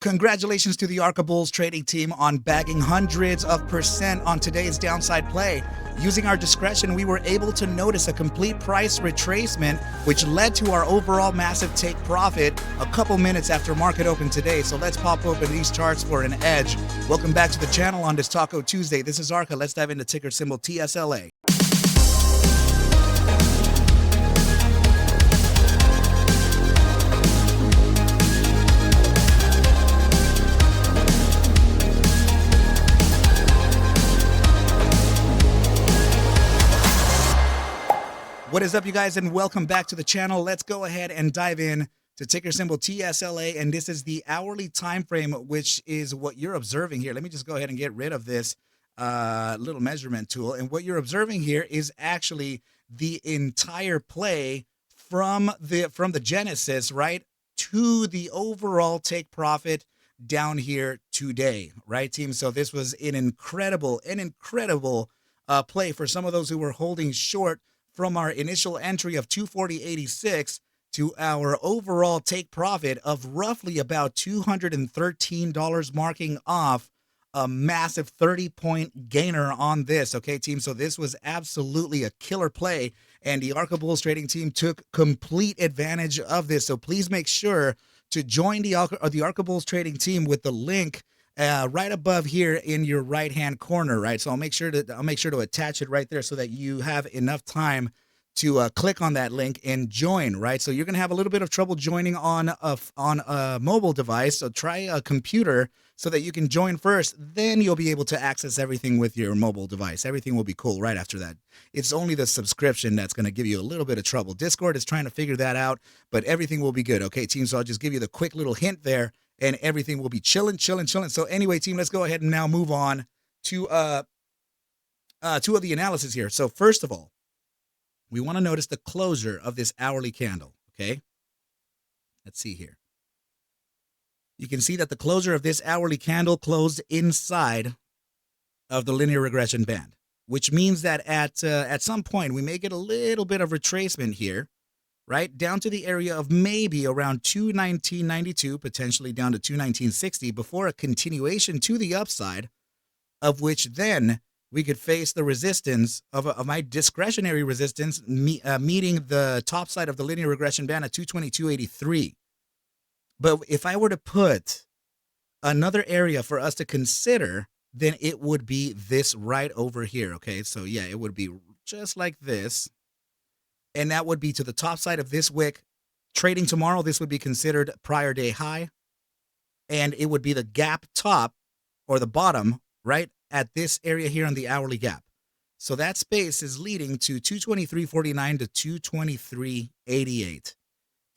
Congratulations to the ArcaBulls trading team on bagging hundreds of percent on today's downside play. Using our discretion, we were able to notice a complete price retracement, which led to our overall massive take profit a couple minutes after market open today. So let's pop open these charts for an edge. Welcome back to the channel on this Taco Tuesday. This is ARCa. Let's dive into ticker symbol TSLA. What is up, you guys, and welcome back to the channel. Let's go ahead and dive in to ticker symbol TSLA, and this is the hourly time frame, which is what you're observing here. Let me just go ahead and get rid of this little measurement tool, and what you're observing here is actually the entire play from the genesis, right, to the overall take profit down here today, right, team? So this was an incredible play for some of those who were holding short from our initial entry of 240.86 to our overall take profit of roughly about $213, marking off a massive 30-point gainer on this, okay, team? So this was absolutely a killer play, and the ArcaBulls trading team took complete advantage of this. So please make sure to join the ArcaBulls trading team with the link right above here in your right-hand corner, right? So I'll make sure to attach it right there so that you have enough time to click on that link and join, right? So you're gonna have a little bit of trouble joining on a mobile device, so try a computer so that you can join first. Then you'll be able to access everything with your mobile device. Everything will be cool right after that. It's only the subscription that's gonna give you a little bit of trouble. Discord is trying to figure that out, but everything will be good, okay, team? So I'll just give you the quick little hint there, and everything will be chilling. So anyway, team, let's go ahead and now move on to two of the analysis here. So first of all, we want to notice the closure of this hourly candle, okay? Let's see here. You can see that the closure of this hourly candle closed inside of the linear regression band, which means that at some point we may get a little bit of retracement here, right, down to the area of maybe around 219.92, potentially down to 219.60, before a continuation to the upside, of which then we could face the resistance of my discretionary resistance, meeting the top side of the linear regression band at 222.83. But if I were to put another area for us to consider, then it would be this right over here, okay? So yeah, it would be just like this. And that would be to the top side of this wick. Trading tomorrow, this would be considered prior day high. And it would be the gap top or the bottom, right, at this area here on the hourly gap. So that space is leading to 223.49 to 223.88.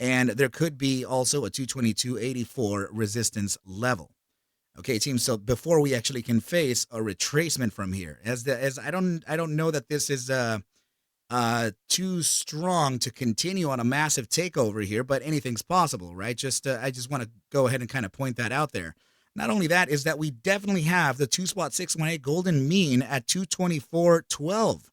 And there could be also a 222.84 resistance level. Okay, team, so before we actually can face a retracement from here, as I don't know that this is too strong to continue on a massive takeover here, but anything's possible, right? I just want to go ahead and kind of point that out there. Not only that, is that we definitely have the 2-spot 618 golden mean at 224.12,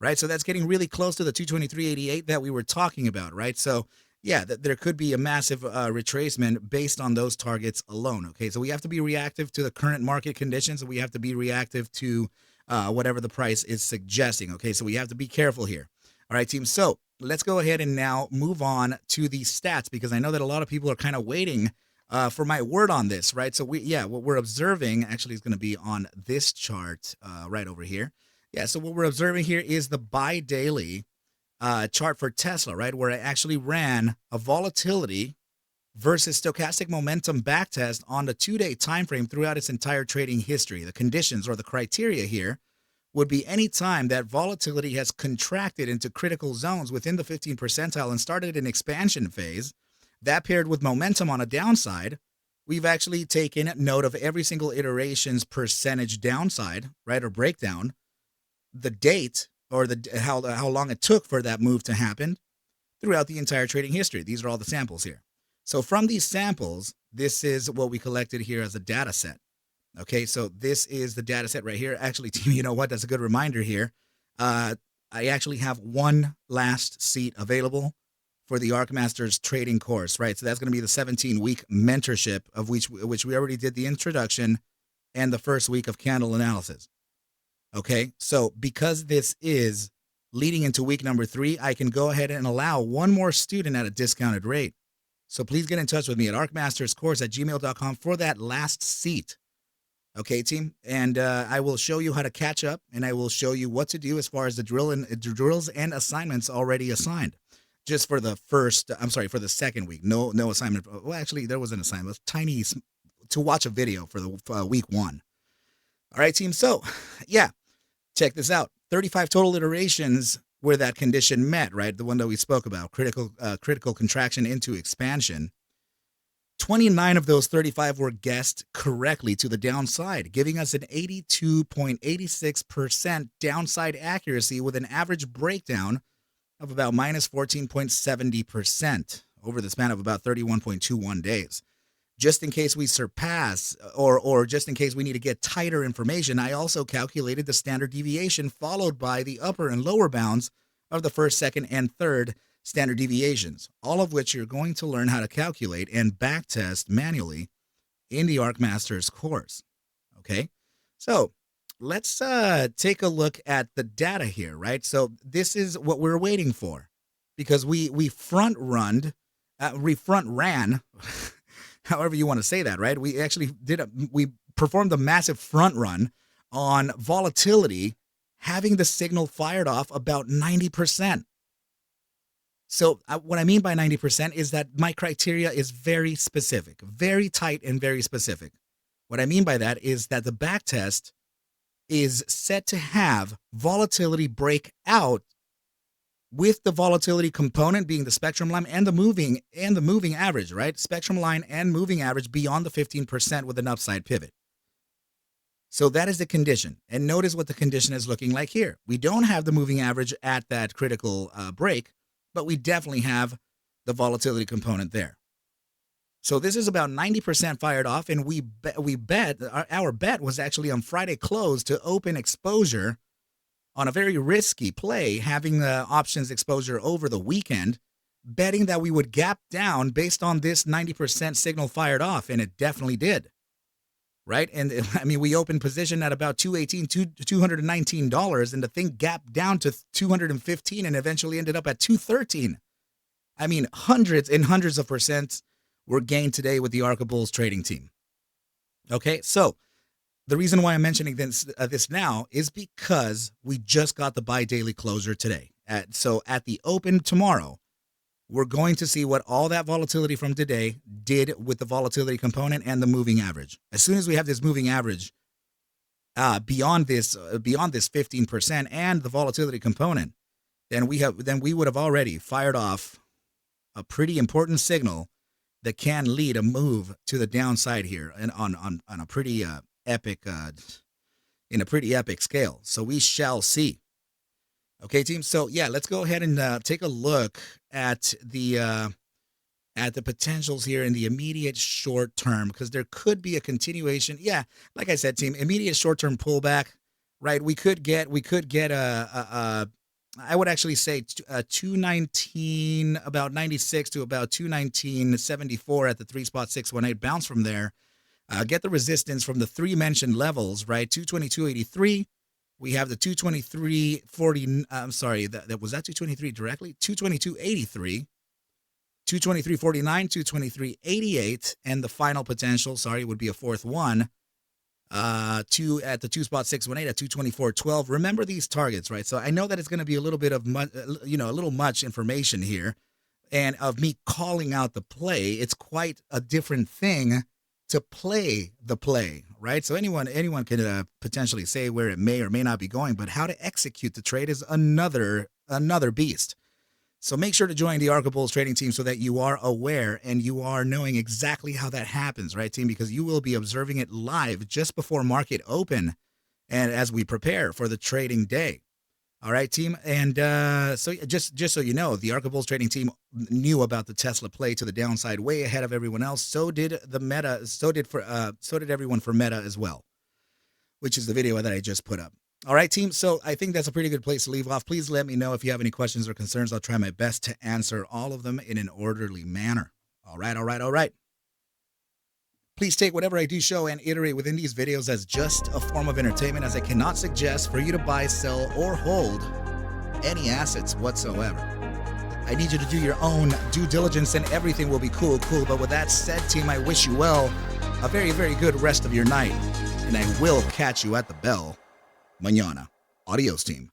right? So that's getting really close to the 223.88 that we were talking about, right? So yeah, there could be a massive retracement based on those targets alone, okay? So we have to be reactive to the current market conditions, and we have to be reactive to whatever the price is suggesting, okay? So we have to be careful here. All right, team, so let's go ahead and now move on to the stats, because I know that a lot of people are kind of waiting for my word on this, right? So what we're observing actually is going to be on this chart right over here. Yeah, so what we're observing here is the bi-daily chart for Tesla, right, where I actually ran a volatility versus stochastic momentum backtest on the 2-day time frame throughout its entire trading history. The conditions or the criteria here would be any time that volatility has contracted into critical zones within the 15th percentile and started an expansion phase. That paired with momentum on a downside, we've actually taken note of every single iteration's percentage downside, right, or breakdown, the date or how long it took for that move to happen throughout the entire trading history. These are all the samples here. So from these samples, this is what we collected here as a data set. Okay, so this is the data set right here. Actually, team, you know what? That's a good reminder here. I actually have one last seat available for the ArcMasters trading course, right? So that's going to be the 17-week mentorship of which we already did the introduction and the first week of candle analysis. Okay, so because this is leading into week number 3, I can go ahead and allow one more student at a discounted rate. So please get in touch with me at arcmasterscourse@gmail.com for that last seat. Okay, team, and I will show you how to catch up, and I will show you what to do as far as the drills and assignments already assigned. Just for the for the second week, no assignment. Well, actually, there was an assignment, tiny, to watch a video for the week 1. All right, team. So, yeah, check this out. 35 total iterations where that condition met, right? The one that we spoke about, critical contraction into expansion. 29 of those 35 were guessed correctly to the downside, giving us an 82.86% downside accuracy with an average breakdown of about minus 14.70% over the span of about 31.21 days. Just in case we surpass or just in case we need to get tighter information, I also calculated the standard deviation followed by the upper and lower bounds of the first, second, and third standard deviations, all of which you're going to learn how to calculate and backtest manually in the ArcMasters course. Okay, so let's take a look at the data here, right? So this is what we're waiting for, because we front ran, however you want to say that, right? We actually we performed a massive front run on volatility, having the signal fired off about 90%. So what I mean by 90% is that my criteria is very specific, very tight and very specific. What I mean by that is that the backtest is set to have volatility break out with the volatility component being the spectrum line and the moving average, right? Spectrum line and moving average beyond the 15% with an upside pivot. So that is the condition. And notice what the condition is looking like here. We don't have the moving average at that critical break, but we definitely have the volatility component there. So this is about 90% fired off, and we bet our bet was actually on Friday close to open exposure on a very risky play, having the options exposure over the weekend, betting that we would gap down based on this 90% signal fired off, and it definitely did. Right? And I mean, we opened position at about $219, and the thing gapped down to $215 and eventually ended up at $213. I mean, hundreds and hundreds of percents were gained today with the ArcaBulls trading team. Okay, so the reason why I'm mentioning this now is because we just got the buy daily closure today. So at the open tomorrow, we're going to see what all that volatility from today did with the volatility component and the moving average. As soon as we have this moving average beyond this 15% and the volatility component, then we would have already fired off a pretty important signal that can lead a move to the downside here, and on a pretty epic in a pretty epic scale. So we shall see. Okay, team. So yeah, let's go ahead and take a look at the potentials here in the immediate short term, because there could be a continuation. Yeah, like I said, team, immediate short term pullback. Right, we could get a I would actually say 219, about 96 to about 219.74 at the 3.618 bounce from there. Get the resistance from the three mentioned levels, right? 222.83. We have the 223.40. I'm sorry, that was that 223 directly. 222.83, 223.49, 223.88, and the final potential, would be a fourth one. At the 2.618 at 224.12. Remember these targets, right? So I know that it's going to be a little bit of a little much information here, and of me calling out the play. It's quite a different thing to play the play, right? So anyone can potentially say where it may or may not be going, but how to execute the trade is another beast. So make sure to join the ArcaBulls trading team so that you are aware and you are knowing exactly how that happens, right, team? Because you will be observing it live just before market open and as we prepare for the trading day. All right, team. And so just so you know, the ArcaBulls trading team knew about the Tesla play to the downside way ahead of everyone else. So did the Meta. So did everyone for Meta as well, which is the video that I just put up. All right, team. So I think that's a pretty good place to leave off. Please let me know if you have any questions or concerns. I'll try my best to answer all of them in an orderly manner. All right, all right, all right. Please take whatever I do show and iterate within these videos as just a form of entertainment, as I cannot suggest for you to buy, sell, or hold any assets whatsoever. I need you to do your own due diligence and everything will be cool. But with that said, team, I wish you well. A very, very good rest of your night. And I will catch you at the bell mañana. Adios, team.